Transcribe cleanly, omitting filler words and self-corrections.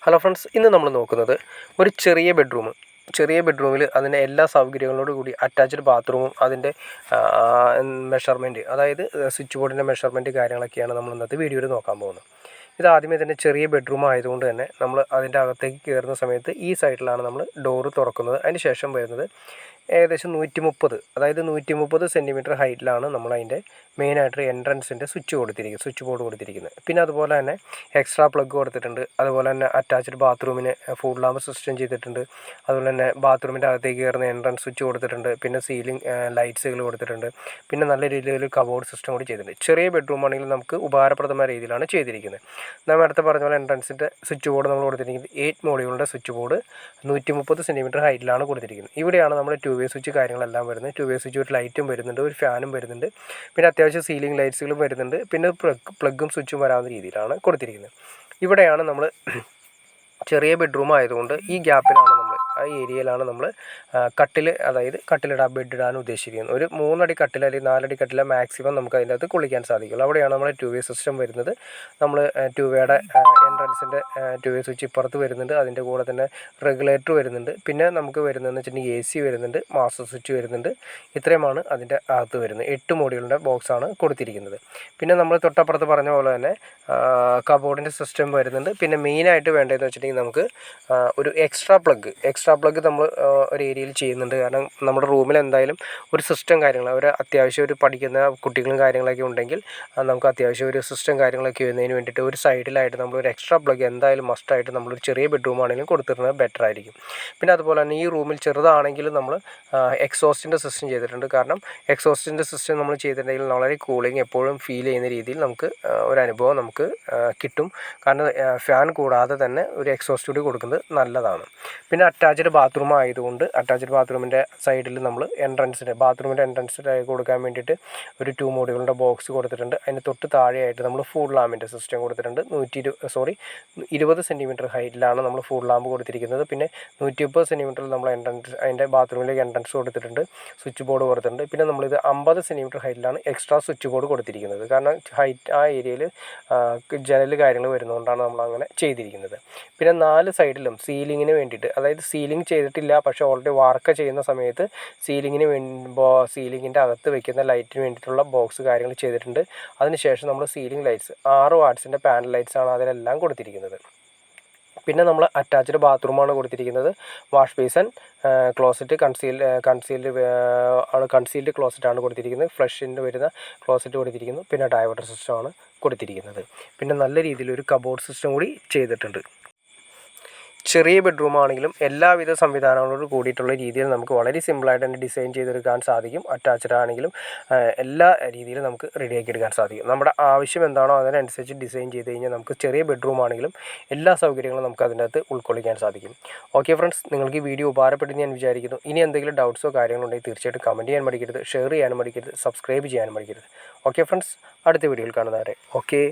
Hello friends, ഇന്ന് നമ്മൾ നോക്കുന്നത് ഒരു ചെറിയ ബെഡ്റൂമിൽ അതിൻ്റെ എല്ലാ സൗകര്യങ്ങളോടും കൂടി അറ്റാച്ച്ഡ് ബാത്റൂമും അതിൻ്റെ മെഷർമെൻറ്റ്, അതായത് സ്വിച്ച് ബോർഡിൻ്റെ മെഷർമെൻറ്റ് കാര്യങ്ങളൊക്കെയാണ് നമ്മൾ ഇന്നത്തെ വീഡിയോയിൽ നോക്കാൻ പോകുന്നത്. ഇത് ആദ്യമേ തന്നെ ചെറിയ ബെഡ്റൂം ആയതുകൊണ്ട് തന്നെ നമ്മൾ അതിൻ്റെ അകത്തേക്ക് കയറുന്ന സമയത്ത് ഈ സൈഡിലാണ് നമ്മൾ ഡോറ് തുറക്കുന്നത്. അതിന് ശേഷം വരുന്നത് ഏകദേശം 130, അതായത് 130 സെൻറ്റിമീറ്റർ ഹൈറ്റിലാണ് നമ്മളതിൻ്റെ മെയിനായിട്ട് എൻട്രൻസിൻ്റെ സ്വിച്ച് ബോർഡ് കൊടുത്തിരിക്കുന്നത്. പിന്നെ അതുപോലെ തന്നെ എക്സ്ട്രാ പ്ലഗ് കൊടുത്തിട്ടുണ്ട്. അതുപോലെ തന്നെ അറ്റാച്ച്ഡ് ബാത്റൂമിന് ഫുൾ ലാമ്പ് സിസ്റ്റം ചെയ്തിട്ടുണ്ട്. അതുപോലെ തന്നെ ബാത്റൂമിൻ്റെ അകത്തേക്ക് കയറുന്ന എൻട്രൻസ് സ്വിച്ച് കൊടുത്തിട്ടുണ്ട്. പിന്നെ സീലിംഗ് ലൈറ്റ്സുകൾ കൊടുത്തിട്ടുണ്ട്. പിന്നെ നല്ല രീതിയിൽ കബോർഡ് സിസ്റ്റം കൂടി ചെയ്തിട്ടുണ്ട്. ചെറിയ ബെഡ്റൂം ആണെങ്കിൽ നമുക്ക് ഉപകാരപ്രദമായ രീതിയിലാണ് ചെയ്തിരിക്കുന്നത്. നമ്മൾ അടുത്ത് പറഞ്ഞ പോലെ എൻട്രൻസിൻ്റെ സ്വിച്ച് ബോർഡ് നമ്മൾ കൊടുത്തിരിക്കുന്നത് 8 മോഡ്യൂളിൻ്റെ സ്വിച്ച് ബോർഡ് 130 സെൻറ്റിമീറ്റർ ഹൈറ്റിലാണ് കൊടുത്തിരിക്കുന്നത്. ഇവിടെയാണ് നമ്മൾ 2 വേ സ്വിച്ച് കാര്യങ്ങളെല്ലാം വരുന്നത്. 2 വേ സ്വിച്ച് ഒരു ലൈറ്റും വരുന്നുണ്ട്, ഒരു ഫാനും വരുന്നുണ്ട്, പിന്നെ അത്യാവശ്യം സീലിംഗ് ലൈറ്റ്സുകളും വരുന്നുണ്ട്. പിന്നെ പ്ലഗും സ്വിച്ചും വരാവുന്ന രീതിയിലാണ് കൊടുത്തിരിക്കുന്നത്. ഇവിടെയാണ് നമ്മൾ ചെറിയ ബെഡ്റൂം ആയതുകൊണ്ട് ഈ ഗ്യാപ്പിലാണ് ആ ഏരിയയിലാണ് നമ്മൾ കട്ടിൽ, അതായത് കട്ടിലിടാൻ ബെഡിടാൻ ഉദ്ദേശിക്കുന്നത്. ഒരു 3 അടി കട്ടിൽ അല്ലെങ്കിൽ 4 അടി കട്ടിൽ മാക്സിമം നമുക്ക് അതിൻ്റെ അകത്ത് കൊള്ളിക്കാൻ സാധിക്കുള്ളൂ. അവിടെയാണ് നമ്മൾ 2 വേ സിസ്റ്റം വരുന്നത്. നമ്മൾ 2 വേയുടെ എൻട്രൻസിൻ്റെ 2 വേ സ്വിച്ച് ഇപ്പുറത്ത് വരുന്നുണ്ട്. അതിൻ്റെ കൂടെ തന്നെ റെഗുലേറ്റർ വരുന്നുണ്ട്. പിന്നെ നമുക്ക് വരുന്നതെന്ന് വെച്ചിട്ടുണ്ടെങ്കിൽ AC വരുന്നുണ്ട്, മാസ്റ്റർ സ്വിച്ച് വരുന്നുണ്ട്. ഇത്രയുമാണ് അതിൻ്റെ അകത്ത് വരുന്നത്. 8 മോഡ്യൂളിൻ്റെ ബോക്സാണ് കൊടുത്തിരിക്കുന്നത്. പിന്നെ നമ്മൾ തൊട്ടപ്പുറത്ത് പറഞ്ഞ പോലെ തന്നെ കബോർഡിൻ്റെ സിസ്റ്റം വരുന്നുണ്ട്. പിന്നെ മെയിനായിട്ട് വേണ്ടതെന്ന് വെച്ചിട്ടുണ്ടെങ്കിൽ നമുക്ക് ഒരു എക്സ്ട്രാ പ്ലഗ് നമ്മൾ ഒരു ഏരിയയിൽ ചെയ്യുന്നുണ്ട്. കാരണം നമ്മുടെ റൂമിൽ എന്തായാലും ഒരു സിസ്റ്റം കാര്യങ്ങൾ, ഒരു അത്യാവശ്യം ഒരു പഠിക്കുന്ന കുട്ടികളും കാര്യങ്ങളൊക്കെ ഉണ്ടെങ്കിൽ നമുക്ക് അത്യാവശ്യം ഒരു സിസ്റ്റം കാര്യങ്ങളൊക്കെ വരുന്നതിന് വേണ്ടിയിട്ട് ഒരു സൈഡിലായിട്ട് നമ്മളൊരു എക്സ്ട്രാ പ്ലഗ് എന്തായാലും മസ്റ്റായിട്ട് നമ്മളൊരു ചെറിയ ബെഡ്റൂം ആണെങ്കിലും കൊടുത്തിരുന്നത് ബെറ്റർ ആയിരിക്കും. പിന്നെ അതുപോലെ തന്നെ ഈ റൂമിൽ ചെറുതാണെങ്കിലും നമ്മൾ എക്സോസ്റ്റിൻ്റെ സിസ്റ്റം ചെയ്തിട്ടുണ്ട്. കാരണം എക്സോസ്റ്റിൻ്റെ സിസ്റ്റം നമ്മൾ ചെയ്തിട്ടുണ്ടെങ്കിൽ വളരെ കൂളിംഗ് എപ്പോഴും ഫീൽ ചെയ്യുന്ന രീതിയിൽ നമുക്ക് ഒരു അനുഭവം നമുക്ക് കിട്ടും. കാരണം ഫാൻ കൂടാതെ തന്നെ ഒരു എക്സോസ്റ്റ് കൂടി കൊടുക്കുന്നത് നല്ലതാണ്. പിന്നെ അറ്റാച്ച്ഡ് ബാത്റൂം ആയതുകൊണ്ട് അറ്റാച്ച്ഡ് ബാത്റൂമിൻ്റെ സൈഡിൽ നമ്മൾ ബാത്റൂമിൻ്റെ എൻട്രൻസിലായി കൊടുക്കാൻ വേണ്ടിയിട്ട് ഒരു 2 മോഡ്യൂളിൻ്റെ ബോക്സ് കൊടുത്തിട്ടുണ്ട്. അതിന് തൊട്ട് താഴെയായിട്ട് നമ്മൾ ഫുൾ ലാമ്പിൻ്റെ സിസ്റ്റം കൊടുത്തിട്ടുണ്ട്. 20 സെൻറ്റിമീറ്റർ ഹൈറ്റിലാണ് നമ്മൾ ഫുൾ ലാമ്പ് കൊടുത്തിരിക്കുന്നത്. പിന്നെ 130 സെൻറ്റിമീറ്ററിൽ നമ്മൾ അതിൻ്റെ ബാത്റൂമിലേക്ക് എൻട്രൻസ് കൊടുത്തിട്ടുണ്ട്, സ്വിച്ച് ബോർഡ് കൊടുത്തിട്ടുണ്ട്. പിന്നെ നമ്മളിത് 50 സെൻറ്റിമീറ്റർ ഹൈറ്റിലാണ് എക്സ്ട്രാ സ്വിച്ച് ബോർഡ് കൊടുത്തിരിക്കുന്നത്. കാരണം ആ ഏരിയയിൽ ജനൽ കാര്യങ്ങൾ വരുന്നതുകൊണ്ടാണ് നമ്മൾ അങ്ങനെ ചെയ്തിരിക്കുന്നത്. പിന്നെ 4 സൈഡിലും സീലിങ്ങിന് വേണ്ടിയിട്ട്, അതായത് സീലിംഗ് ചെയ്തിട്ടില്ല പക്ഷേ ഓൾറെഡി വാർക്ക് ചെയ്യുന്ന സമയത്ത് സീലിങ്ങിൻ്റെ അകത്ത് വെക്കുന്ന ലൈറ്റിന് വേണ്ടിയിട്ടുള്ള ബോക്സ് കാര്യങ്ങൾ ചെയ്തിട്ടുണ്ട്. അതിനുശേഷം നമ്മൾ സീലിംഗ് ലൈറ്റ്സ് 6 വാട്ട്സിൻ്റെ പാനൽ ലൈറ്റ്സാണ് അതിലെല്ലാം കൊടുത്തിരിക്കുന്നത്. പിന്നെ നമ്മൾ അറ്റാച്ച്ഡ് ബാത്റൂമാണ് കൊടുത്തിരിക്കുന്നത്. വാഷ് ബേസൻ, ക്ലോസറ്റ് കൺസീൽഡ് ക്ലോസറ്റാണ് കൊടുത്തിരിക്കുന്നത്. ഫ്ലഷിൻ്റെ വരുന്ന ക്ലോസറ്റ് കൊടുത്തിരിക്കുന്നു. പിന്നെ ഡൈവേർട്ടർ സിസ്റ്റമാണ് കൊടുത്തിരിക്കുന്നത്. പിന്നെ നല്ല രീതിയിൽ ഒരു കബോർഡ് സിസ്റ്റം കൂടി ചെയ്തിട്ടുണ്ട്. ചെറിയ ബെഡ്റൂം ആണെങ്കിലും എല്ലാവിധ സംവിധാനങ്ങളോട് കൂടിയിട്ടുള്ള രീതിയിൽ നമുക്ക് വളരെ സിമ്പിളായിട്ട് തന്നെ ഡിസൈൻ ചെയ്തെടുക്കാൻ സാധിക്കും. അറ്റാച്ച്ഡ് ആണെങ്കിലും എല്ലാ രീതിയിലും നമുക്ക് റെഡിയാക്കി എടുക്കാൻ സാധിക്കും. നമ്മുടെ ആവശ്യം എന്താണോ അതിനനുസരിച്ച് ഡിസൈൻ ചെയ്ത് കഴിഞ്ഞാൽ നമുക്ക് ചെറിയ ബെഡ്റൂം ആണെങ്കിലും എല്ലാ സൗകര്യങ്ങളും നമുക്ക് അതിൻ്റെ അകത്ത് ഉൾക്കൊള്ളിക്കാൻ സാധിക്കും. ഓക്കെ ഫ്രണ്ട്സ്, നിങ്ങൾക്ക് ഈ വീഡിയോ ഉപകാരപ്പെട്ടെന്ന് ഞാൻ വിചാരിക്കുന്നു. ഇനി എന്തെങ്കിലും ഡൗട്ട്സോ കാര്യങ്ങളോ ഉണ്ടെങ്കിൽ തീർച്ചയായിട്ടും കമൻറ്റ് ചെയ്യാൻ മടിക്കരുത്, ഷെയർ ചെയ്യാനും മടിക്കരുത്, സബ്സ്ക്രൈബ് ചെയ്യാനും മടിക്കരുത്. ഓക്കെ ഫ്രണ്ട്സ്, അടുത്ത വീഡിയോയിൽ കാണുന്നവരെ ഓക്കെ.